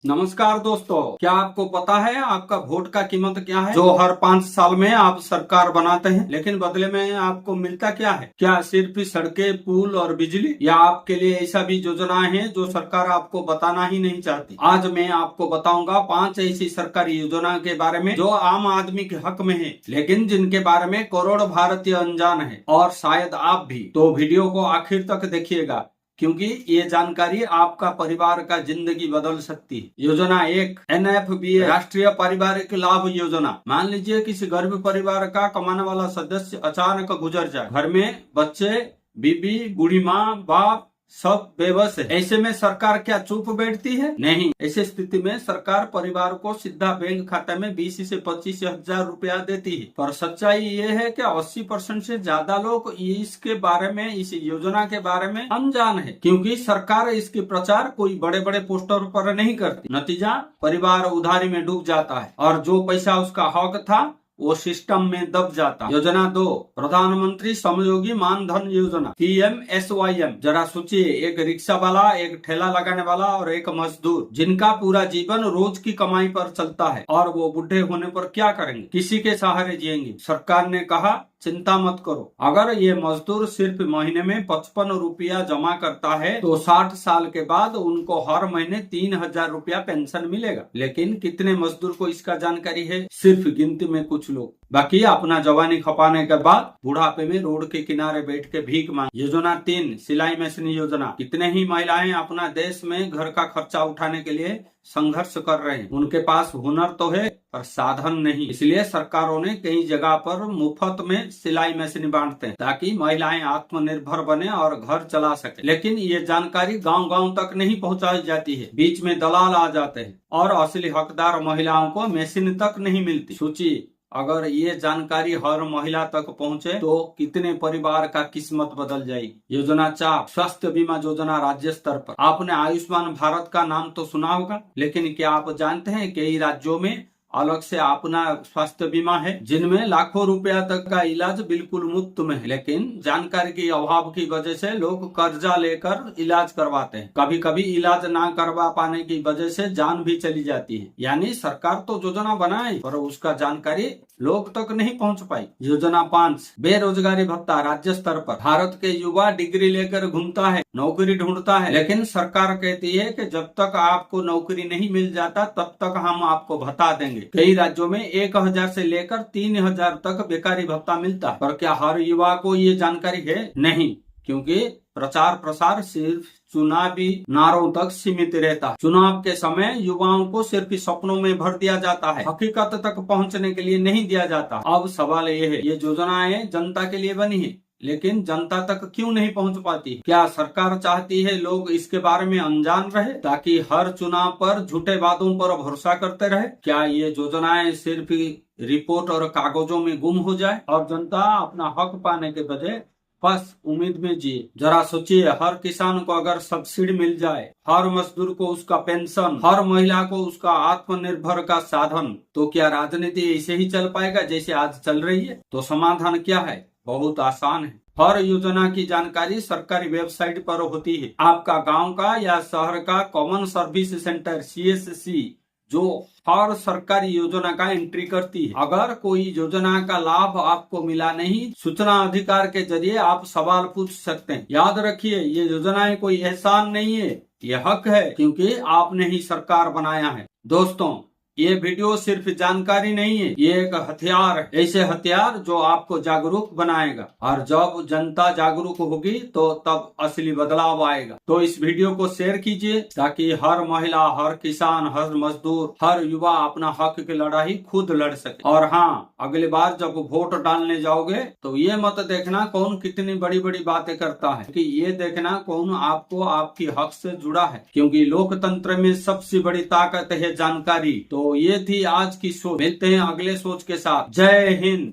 नमस्कार दोस्तों, क्या आपको पता है आपका वोट का कीमत क्या है? जो हर 5 साल में आप सरकार बनाते हैं, लेकिन बदले में आपको मिलता क्या है? क्या सिर्फ सड़कें, पुल और बिजली, या आपके लिए ऐसा भी योजनाएं हैं जो सरकार आपको बताना ही नहीं चाहती? आज मैं आपको बताऊंगा 5 ऐसी सरकारी योजना के बारे में जो आम आदमी के हक में है, लेकिन जिनके बारे में करोड़ भारतीय अनजान है, और शायद आप भी। तो वीडियो को आखिर तक देखिएगा, क्योंकि ये जानकारी आपका परिवार का जिंदगी बदल सकती है। योजना 1, NFBA, राष्ट्रीय पारिवारिक लाभ योजना। मान लीजिए किसी गरीब परिवार का कमाने वाला सदस्य अचानक गुजर जाए। घर में बच्चे, बीबी, बूढ़ी माँ, बाप सब बेबस है। ऐसे में सरकार क्या चुप बैठती है? नहीं। ऐसी स्थिति में सरकार परिवार को सीधा बैंक खाते में 20 से 25 हजार रुपया देती है। पर सच्चाई ये है कि 80% से ज्यादा लोग इसके बारे में, इस योजना के बारे में अनजान है, क्योंकि सरकार इसके प्रचार कोई बड़े बड़े पोस्टर पर नहीं करती। नतीजा, परिवार उधारी में डूब जाता है और जो पैसा उसका हक था वो सिस्टम में दब जाता। योजना 2, प्रधानमंत्री श्रमयोगी मानधन योजना, PMSYM। जरा सोचिए, एक रिक्शा वाला, एक ठेला लगाने वाला और एक मजदूर, जिनका पूरा जीवन रोज की कमाई पर चलता है, और वो बुढ़े होने पर क्या करेंगे? किसी के सहारे जिएंगे। सरकार ने कहा, चिंता मत करो, अगर ये मजदूर सिर्फ महीने में 55 रुपया जमा करता है तो 60 साल के बाद उनको हर महीने 3000 रुपया पेंशन मिलेगा। लेकिन कितने मजदूर को इसका जानकारी है? सिर्फ गिनती में कुछ लोग। बाकी अपना जवानी खपाने के बाद बुढ़ापे में रोड के किनारे बैठ के भीख मांग। योजना 3, सिलाई मशीन योजना। कितने ही महिलाएं अपना देश में घर का खर्चा उठाने के लिए संघर्ष कर रहे हैं। उनके पास हुनर तो है पर साधन नहीं, इसलिए सरकारों ने कई जगह पर मुफ्त में सिलाई मशीन बांटते हैं ताकि महिलाएं आत्मनिर्भर बने और घर चला सके। लेकिन ये जानकारी गांव-गांव तक नहीं पहुंचाई जाती है। बीच में दलाल आ जाते हैं और असली हकदार महिलाओं को मशीन तक नहीं मिलती। सोचिए, अगर ये जानकारी हर महिला तक पहुंचे तो कितने परिवार का किस्मत बदल जाएगी। योजना 4, स्वास्थ्य बीमा योजना राज्य स्तर पर। आपने आयुष्मान भारत का नाम तो सुना होगा, लेकिन क्या आप जानते हैं कई राज्यों में अलग से अपना स्वास्थ्य बीमा है, जिनमें लाखों रुपया तक का इलाज बिल्कुल मुफ्त में है। लेकिन जानकारी के अभाव की वजह से लोग कर्जा लेकर इलाज करवाते हैं। कभी कभी इलाज ना करवा पाने की वजह से जान भी चली जाती है। यानी सरकार तो योजना बनाए पर उसका जानकारी लोग तक नहीं पहुंच पाई। योजना 5, बेरोजगारी भत्ता राज्य स्तर पर। भारत के युवा डिग्री लेकर घूमता है, नौकरी ढूंढता है, लेकिन सरकार कहती है कि जब तक आपको नौकरी नहीं मिल जाता तब तक हम आपको भत्ता देंगे। कई राज्यों में 1000 से लेकर 3000 तक बेकारी भत्ता मिलता है। पर क्या हर युवा को ये जानकारी है? नहीं, क्योंकि प्रचार प्रसार सिर्फ चुनावी नारों तक सीमित रहता है। चुनाव के समय युवाओं को सिर्फ सपनों में भर दिया जाता है, हकीकत तक पहुंचने के लिए नहीं दिया जाता। अब सवाल ये है, ये योजनाएं जनता के लिए बनी है, लेकिन जनता तक क्यों नहीं पहुंच पाती? क्या सरकार चाहती है लोग इसके बारे में अनजान रहे ताकि हर चुनाव पर झूठे वादों पर भरोसा करते रहे? क्या ये योजनाएं सिर्फ रिपोर्ट और कागजों में गुम हो जाए और जनता अपना हक पाने के बजाय बस उम्मीद में जिए? जरा सोचिए, हर किसान को अगर सब्सिडी मिल जाए, हर मजदूर को उसका पेंशन, हर महिला को उसका आत्मनिर्भर का साधन, तो क्या राजनीति ऐसे ही चल पाएगा जैसे आज चल रही है? तो समाधान क्या है? बहुत आसान है। हर योजना की जानकारी सरकारी वेबसाइट पर होती है। आपका गांव का या शहर का कॉमन सर्विस सेंटर CSC जो हर सरकारी योजना का एंट्री करती है। अगर कोई योजना का लाभ आपको मिला नहीं, सूचना अधिकार के जरिए आप सवाल पूछ सकते हैं। याद रखिए, ये योजनाएं कोई एहसान नहीं है, ये हक है, क्योंकि आपने ही सरकार बनाया है। दोस्तों, ये वीडियो सिर्फ जानकारी नहीं है, ये एक हथियार है। ऐसे हथियार जो आपको जागरूक बनाएगा, और जब जनता जागरूक होगी तो तब असली बदलाव आएगा। तो इस वीडियो को शेयर कीजिए ताकि हर महिला, हर किसान, हर मजदूर, हर युवा अपना हक की लड़ाई खुद लड़ सके। और हाँ, अगली बार जब वोट डालने जाओगे तो ये मत देखना कौन कितनी बड़ी बड़ी बातें करता है, कि ये देखना कौन आपको आपकी हक से जुड़ा है, क्योंकि लोकतंत्र में सबसे बड़ी ताकत है जानकारी। तो ये थी आज की सोच। मिलते हैं अगले सोच के साथ। जय हिंद।